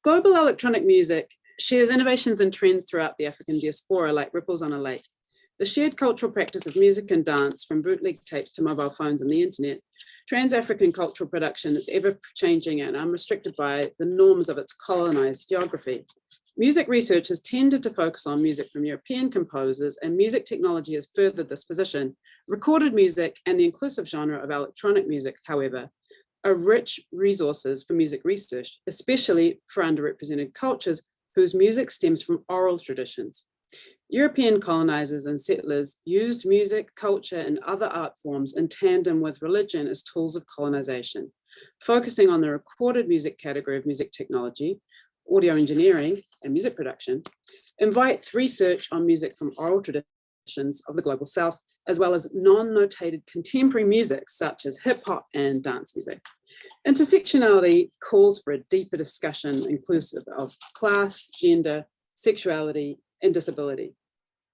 Global electronic music shares innovations and trends throughout the African diaspora like ripples on a lake. The shared cultural practice of music and dance, from bootleg tapes to mobile phones and the internet, trans-African cultural production is ever-changing and unrestricted by the norms of its colonized geography. Music research has tended to focus on music from European composers, and music technology has furthered this position. Recorded music and the inclusive genre of electronic music, however, are rich resources for music research, especially for underrepresented cultures whose music stems from oral traditions. European colonizers and settlers used music, culture, and other art forms in tandem with religion as tools of colonization. Focusing on the recorded music category of music technology, audio engineering, and music production, invites research on music from oral traditions of the Global South, as well as non-notated contemporary music such as hip hop and dance music. Intersectionality calls for a deeper discussion inclusive of class, gender, sexuality, and disability.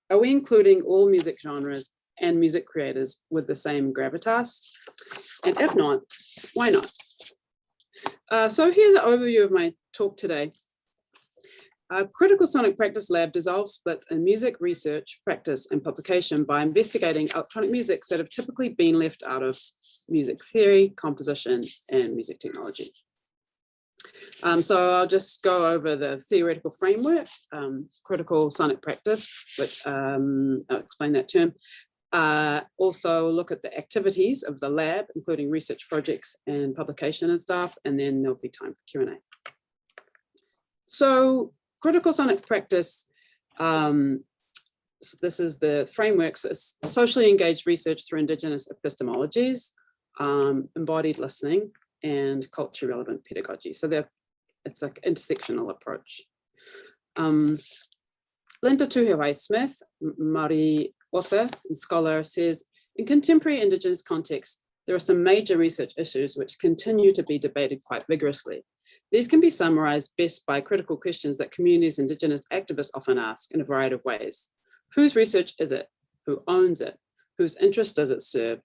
Are we including all music genres and music creators with the same gravitas? And if not, why not? So here's an overview of my talk today. Critical Sonic Practice Lab dissolves splits in music research, practice, and publication by investigating electronic musics that have typically been left out of music theory, composition, and music technology. So I'll just go over the theoretical framework, critical sonic practice, which I'll explain that term. Also look at the activities of the lab, including research projects and publication and stuff, and then there'll be time for Q&A. So critical sonic practice, this is the framework. So it's socially engaged research through Indigenous epistemologies, embodied listening, and culture relevant pedagogy. So it's like intersectional approach. Linda Tuhiwai-Smith, Māori author and scholar, says, in contemporary Indigenous contexts, there are some major research issues which continue to be debated quite vigorously. These can be summarized best by critical questions that communities and Indigenous activists often ask in a variety of ways. Whose research is it? Who owns it? Whose interest does it serve?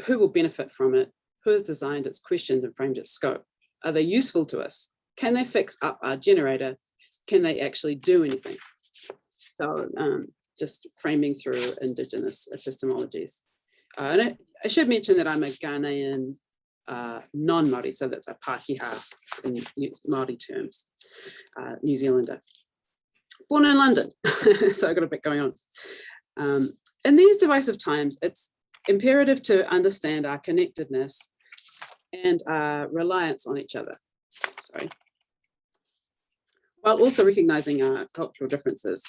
Who will benefit from it? Who has designed its questions and framed its scope? Are they useful to us? Can they fix up our generator? Can they actually do anything? So just framing through Indigenous epistemologies. And I should mention that I'm a Ghanaian non-Māori, so that's a Pākehā in Māori terms, New Zealander. Born in London, so I've got a bit going on. In these divisive times, it's imperative to understand our connectedness and our reliance on each other, while also recognizing our cultural differences.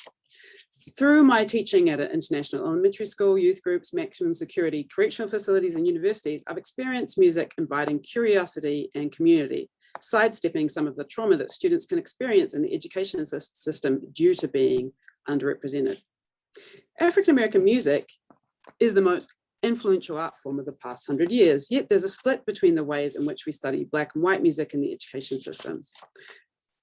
Through my teaching at an international elementary school, youth groups, maximum security, correctional facilities, and universities, I've experienced music inviting curiosity and community, sidestepping some of the trauma that students can experience in the education system due to being underrepresented. African-American music is the most influential art form of the past 100 years, yet there's a split between the ways in which we study Black and white music in the education system.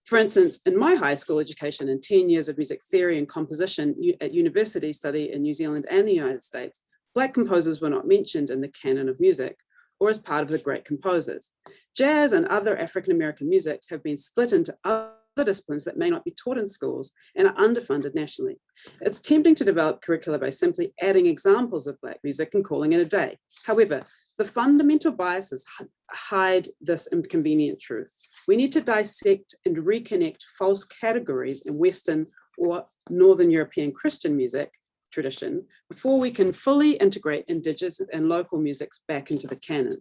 For instance, in my high school education and 10 years of music theory and composition at university study in New Zealand and the United States, Black composers were not mentioned in the canon of music or as part of the great composers. Jazz and other African-American musics have been split into other disciplines that may not be taught in schools and are underfunded nationally. It's tempting to develop curricula by simply adding examples of Black music and calling it a day. However, the fundamental biases hide this inconvenient truth. We need to dissect and reconnect false categories in Western or Northern European Christian music tradition before we can fully integrate Indigenous and local musics back into the canon.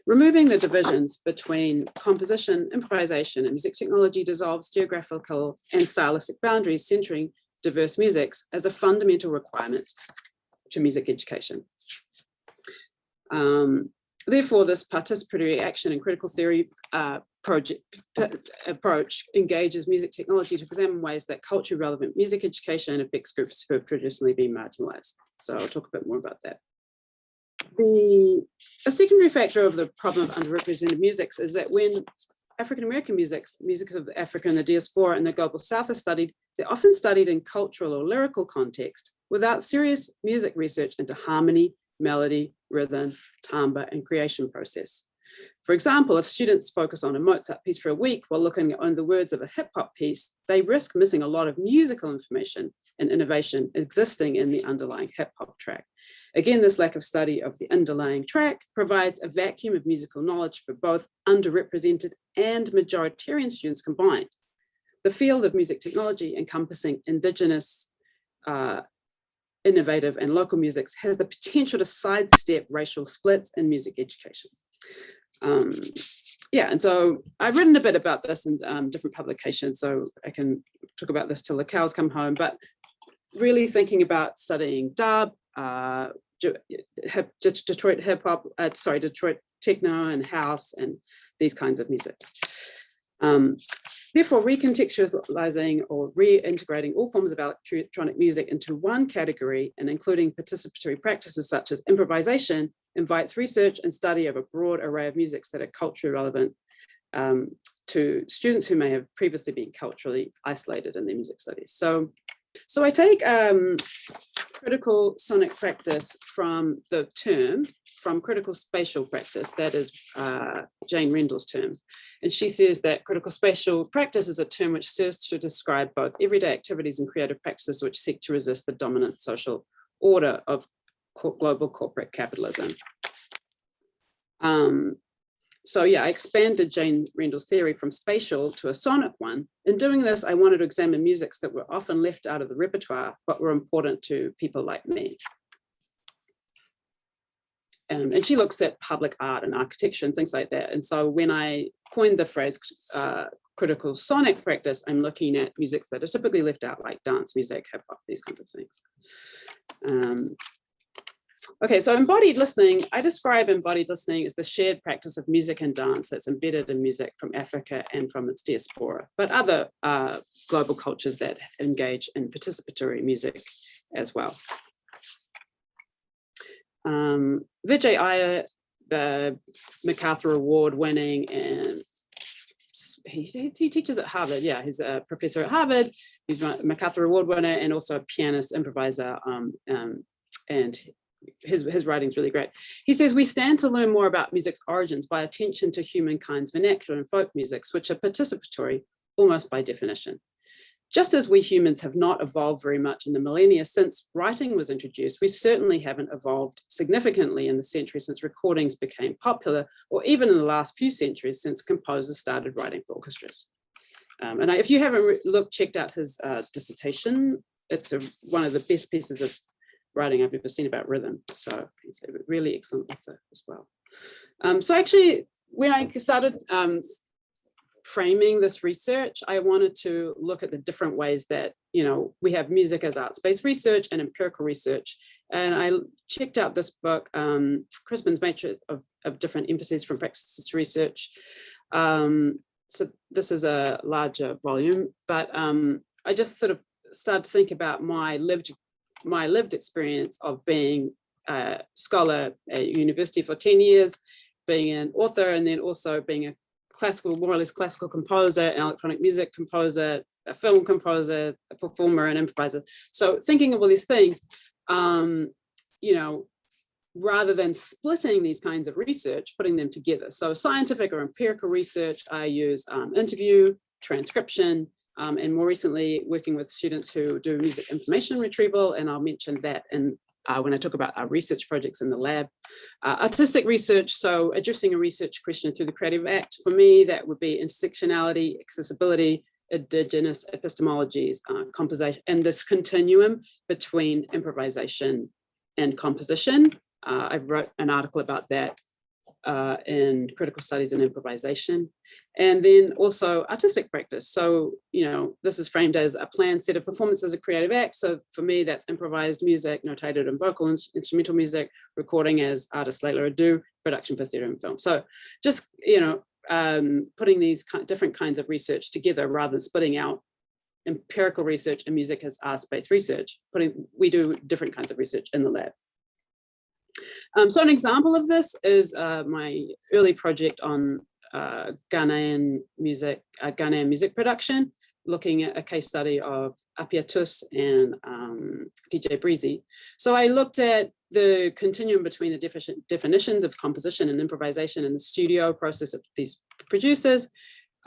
Removing the divisions between composition, improvisation, and music technology dissolves geographical and stylistic boundaries, centering diverse musics as a fundamental requirement to music education. Therefore, this participatory action and critical theory approach engages music technology to examine ways that culturally relevant music education affects groups who have traditionally been marginalized. So I'll talk a bit more about that. A secondary factor of the problem of underrepresented musics is that when African-American music of Africa and the diaspora and the global South are studied, they're often studied in cultural or lyrical context without serious music research into harmony, melody, rhythm, timbre, and creation process. For example, if students focus on a Mozart piece for a week while looking at the words of a hip hop piece, they risk missing a lot of musical information and innovation existing in the underlying hip hop track. Again, this lack of study of the underlying track provides a vacuum of musical knowledge for both underrepresented and majoritarian students combined. The field of music technology encompassing Indigenous, innovative and local musics has the potential to sidestep racial splits in music education. Yeah, and so I've written a bit about this in different publications, so I can talk about this till the cows come home, but really thinking about studying dub, Detroit hip hop, Detroit techno and house and these kinds of music. Therefore, recontextualizing or reintegrating all forms of electronic music into one category and including participatory practices such as improvisation invites research and study of a broad array of musics that are culturally relevant to students who may have previously been culturally isolated in their music studies. So I take critical sonic practice from the term, from critical spatial practice, that is Jane Rendell's term. And she says that critical spatial practice is a term which serves to describe both everyday activities and creative practices which seek to resist the dominant social order of global corporate capitalism. So yeah, I expanded Jane Rendell's theory from spatial to a sonic one. In doing this, I wanted to examine musics that were often left out of the repertoire, but were important to people like me. And she looks at public art and architecture and things like that. And so when I coined the phrase critical sonic practice, I'm looking at musics that are typically left out, like dance music, hip hop, these kinds of things. Okay, so embodied listening, I describe embodied listening as the shared practice of music and dance that's embedded in music from Africa and from its diaspora, but other global cultures that engage in participatory music as well. Vijay Iyer, the MacArthur Award winning, and he teaches at Harvard. Yeah, he's a professor at Harvard. He's a MacArthur Award winner and also a pianist, improviser, and his writing's really great. He says, we stand to learn more about music's origins by attention to humankind's vernacular and folk musics, which are participatory almost by definition. Just as we humans have not evolved very much in the millennia since writing was introduced, we certainly haven't evolved significantly in the century since recordings became popular, or even in the last few centuries since composers started writing for orchestras. And if you haven't checked out his dissertation, it's one of the best pieces of writing I've ever seen about rhythm. So he's a really excellent author as well. So actually, when I started framing this research, I wanted to look at the different ways that, we have music as arts-based research and empirical research. And I checked out this book, Crispin's Matrix of Different Emphases from Practices to Research. So this is a larger volume, but I just sort of started to think about my lived experience of being a scholar at university for 10 years, being an author, and then also being a more or less classical composer, an electronic music composer, a film composer, a performer, an improviser. So thinking of all these things, rather than splitting these kinds of research, putting them together. So scientific or empirical research, I use interview, transcription, and more recently working with students who do music information retrieval, and I'll mention that when I talk about our research projects in the lab. Artistic research, so addressing a research question through the creative act. For me, that would be intersectionality, accessibility, Indigenous epistemologies, composition, and this continuum between improvisation and composition. I wrote an article about that in Critical Studies and Improvisation. And then also artistic practice. So, this is framed as a planned set of performances as a creative act. So for me, that's improvised music, notated and vocal instrumental music, recording as artist Leila Adu, production for theatre and film. So just, putting these different kinds of research together rather than splitting out empirical research and music as arts-based research. We do different kinds of research in the lab. So an example of this is my early project on Ghanaian music production. looking at a case study of Apia Tus and DJ Breezy. So I looked at the continuum between the definitions of composition and improvisation in the studio process of these producers.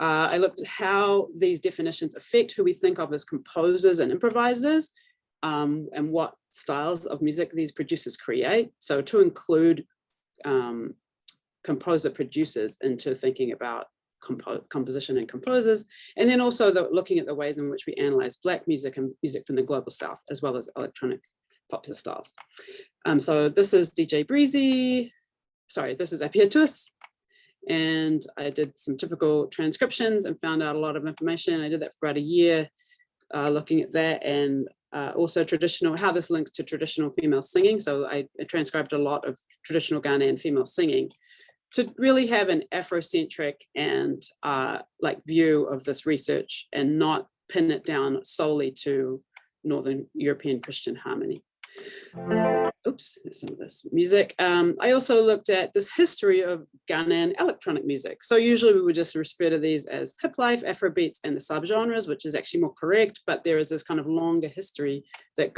I looked at how these definitions affect who we think of as composers and improvisers, and what styles of music these producers create. So to include composer producers into thinking about composition and composers, and then also looking at the ways in which we analyze Black music and music from the global South, as well as electronic popular styles. So this is DJ Breezy, sorry, this is Apia Tus, and I did some typical transcriptions and found out a lot of information. I did that for about a year, looking at that, and also how this links to traditional female singing. So I transcribed a lot of traditional Ghanaian female singing to really have an Afrocentric and view of this research and not pin it down solely to Northern European Christian harmony. Oops, some of this music. I also looked at this history of Ghanaian electronic music. So usually we would just refer to these as hip life, Afrobeats, and the subgenres, which is actually more correct, but there is this kind of longer history that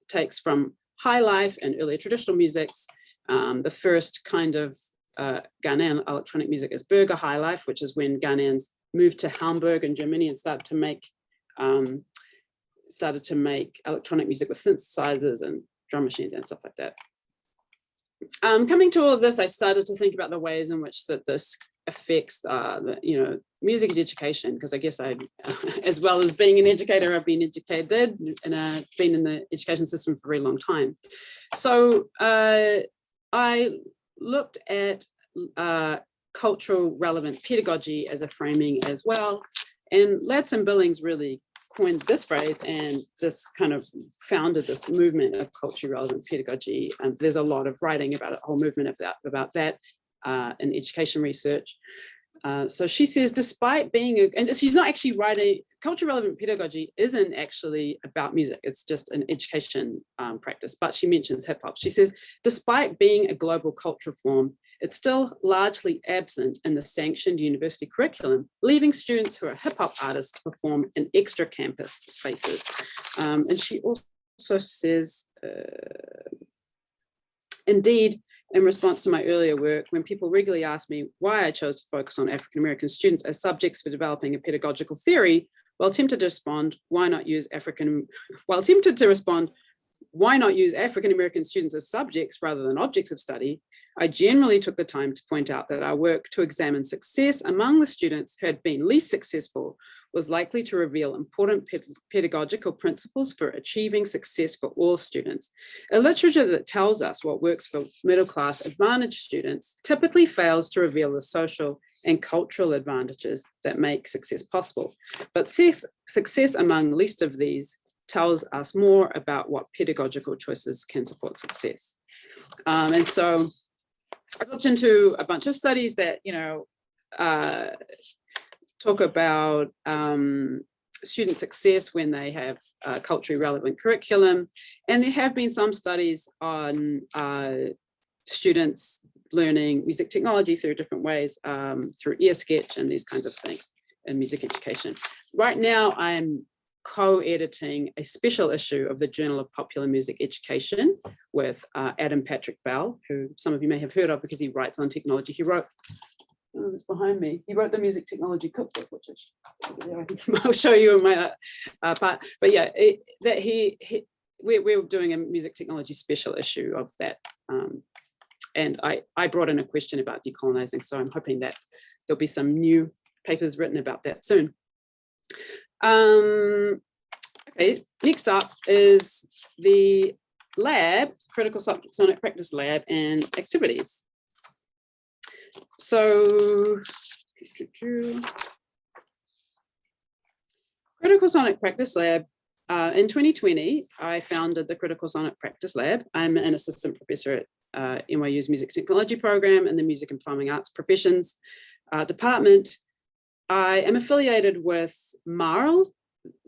takes from high life and earlier traditional musics. The first kind of Ghanaian electronic music is Burger High Life, which is when Ghanaians moved to Hamburg in Germany and started to make electronic music with synthesizers and drum machines and stuff like that. Coming to all of this, I started to think about the ways in which this affects music education, because I guess as well as being an educator, I've been educated and been in the education system for a very long time. So I looked at cultural relevant pedagogy as a framing as well, and Ladson Billings really coined this phrase, and this kind of founded this movement of culturally relevant pedagogy. And there's a lot of writing about a whole movement about that in education research. So she says, despite being, and she's not actually writing, culturally relevant pedagogy isn't actually about music, it's just an education practice, but she mentions hip hop. She says, despite being a global culture form, it's still largely absent in the sanctioned university curriculum, leaving students who are hip hop artists to perform in extra campus spaces. And she also says, indeed, in response to my earlier work, when people regularly ask me why I chose to focus on African-American students as subjects for developing a pedagogical theory, while tempted to respond, why not use African-American students as subjects rather than objects of study, I generally took the time to point out that our work to examine success among the students who had been least successful was likely to reveal important pedagogical principles for achieving success for all students. A literature that tells us what works for middle-class advantaged students typically fails to reveal the social and cultural advantages that make success possible. But success among least of these tells us more about what pedagogical choices can support success. And so I've looked into a bunch of studies that, talk about student success when they have culturally relevant curriculum. And there have been some studies on students learning music technology through different ways, through ear sketch and these kinds of things in music education. Right now, I'm co-editing a special issue of the Journal of Popular Music Education with Adam Patrick Bell, who some of you may have heard of because he writes on technology. He wrote, oh, it's behind me. He wrote the Music Technology Cookbook, which is, I'll show you in my part. But yeah, we're doing a music technology special issue of that. And I brought in a question about decolonizing, so I'm hoping that there'll be some new papers written about that soon. Okay, next up is the lab, Critical Sonic Practice Lab and activities. So, Critical Sonic Practice Lab, in 2020, I founded the Critical Sonic Practice Lab. I'm an assistant professor at NYU's Music Technology program in the Music and Performing Arts Professions department. I am affiliated with MARL,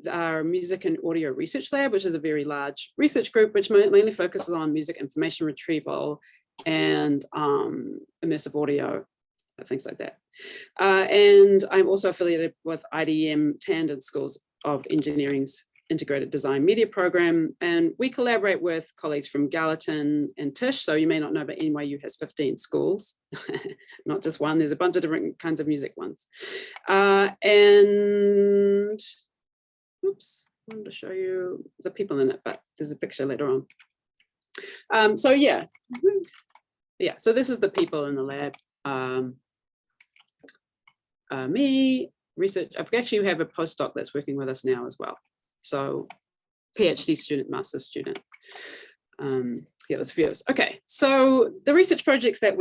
our Music and Audio Research Lab, which is a very large research group which mainly focuses on music information retrieval and immersive audio, things like that. And I'm also affiliated with IDM Tandon School's of Engineering's Integrated Design Media Program. And we collaborate with colleagues from Gallatin and Tisch. So you may not know, but NYU has 15 schools, not just one. There's a bunch of different kinds of music ones. And oops, I wanted to show you the people in it, but there's a picture later on. So yeah, so this is the people in the lab. Me, research, I actually have a postdoc that's working with us now as well. So PhD student, master's student. Yeah, there's a few of us. Okay, so the research projects that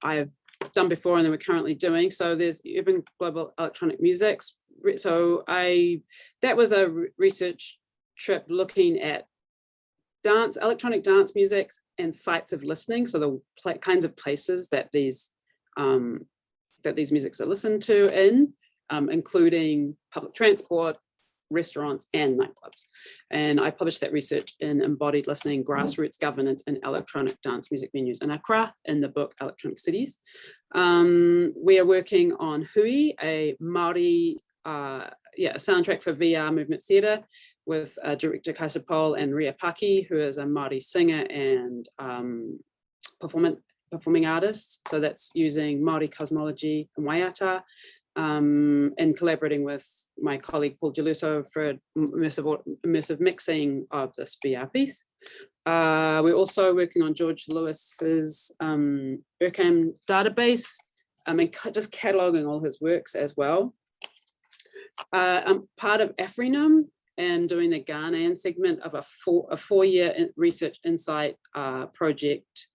I've done before and that we're currently doing. So there's Urban Global Electronic Musics. So that was a research trip looking at electronic dance music and sites of listening. So the kinds of places that these musics are listened to in, including public transport, restaurants, and nightclubs. And I published that research in Embodied Listening, Grassroots Governance in Electronic Dance Music Venues in Accra in the book Electronic Cities. We are working on Hui, a Māori soundtrack for VR movement theatre with director Kaisa Paul and Ria Paki, who is a Māori singer and performing artist. So that's using Māori cosmology and waiata, and collaborating with my colleague Paul Geluso for immersive mixing of this VR piece. We're also working on George Lewis's URCAM database, and just cataloging all his works as well. I'm part of CeReNeM and doing the Ghanaian segment of a four-year research insight project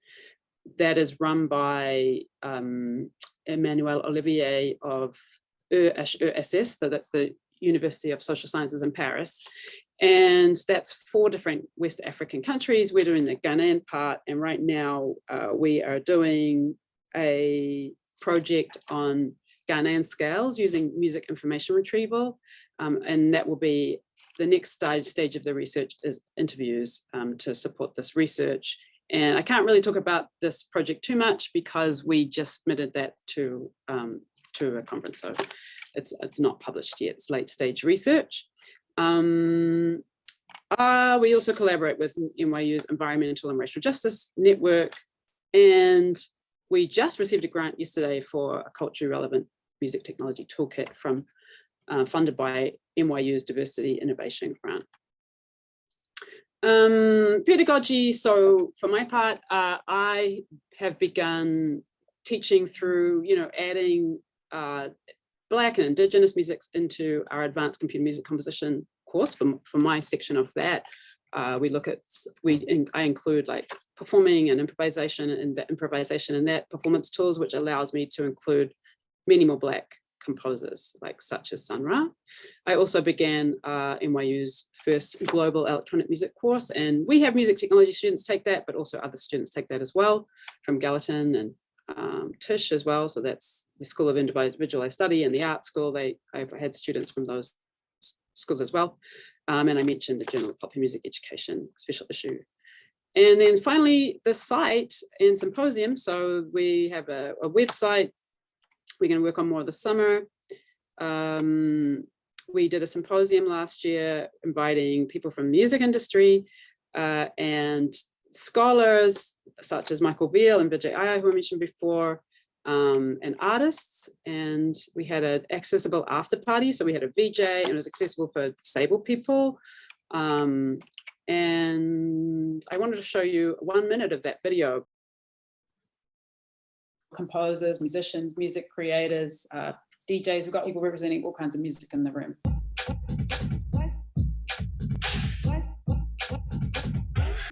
that is run by Emmanuel Olivier of ESS, so that's the University of Social Sciences in Paris. And that's 4 different West African countries. We're doing the Ghanaian part, and right now we are doing a project on Ghanaian scales using music information retrieval. And that will be the next stage of the research is interviews to support this research. And I can't really talk about this project too much because we just submitted that to a conference. So it's not published yet, it's late stage research. We also collaborate with NYU's Environmental and Racial Justice Network. And we just received a grant yesterday for a culturally relevant music technology toolkit from funded by NYU's Diversity Innovation Grant. Pedagogy, so for my part, I have begun teaching through, adding Black and Indigenous musics into our advanced computer music composition course. For my section of that, I include like performing and improvisation and that performance tools, which allows me to include many more Black composers, such as Sun Ra. I also began NYU's first global electronic music course, and we have music technology students take that, but also other students take that as well, from Gallatin and Tisch as well. So that's the School of Individualized Study and the Art School. I've had students from those schools as well. And I mentioned the Journal of Popular Music Education special issue. And then finally, the site and symposium. So we have a website. We're going to work on more this summer. We did a symposium last year inviting people from the music industry and scholars such as Michael Veal and Vijay Iyer, who I mentioned before, and artists. And we had an accessible after party. So we had a VJ and it was accessible for disabled people. And I wanted to show you 1 minute of that video. Composers, musicians, music creators, DJs, we've got people representing all kinds of music in the room.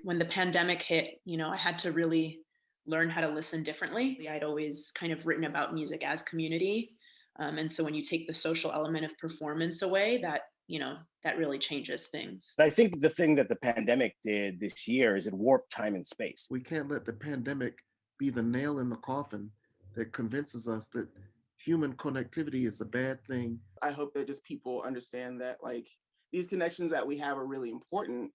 When the pandemic hit, I had to really learn how to listen differently. I'd always kind of written about music as community. And so when you take the social element of performance away, that really changes things. I think the thing that the pandemic did this year is it warped time and space. We can't let the pandemic be the nail in the coffin that convinces us that human connectivity is a bad thing. I hope that just people understand that these connections that we have are really important.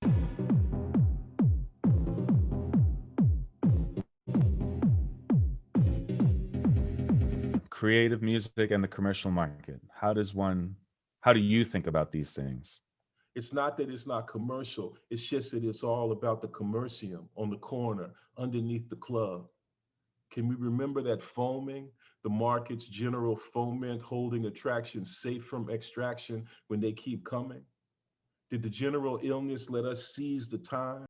Creative music and the commercial market. How does one How do you think about these things? It's not that it's not commercial. It's just that it's all about the commercium on the corner underneath the club. Can we remember that foaming, the market's general foment holding attraction safe from extraction when they keep coming? Did the general illness let us seize the time?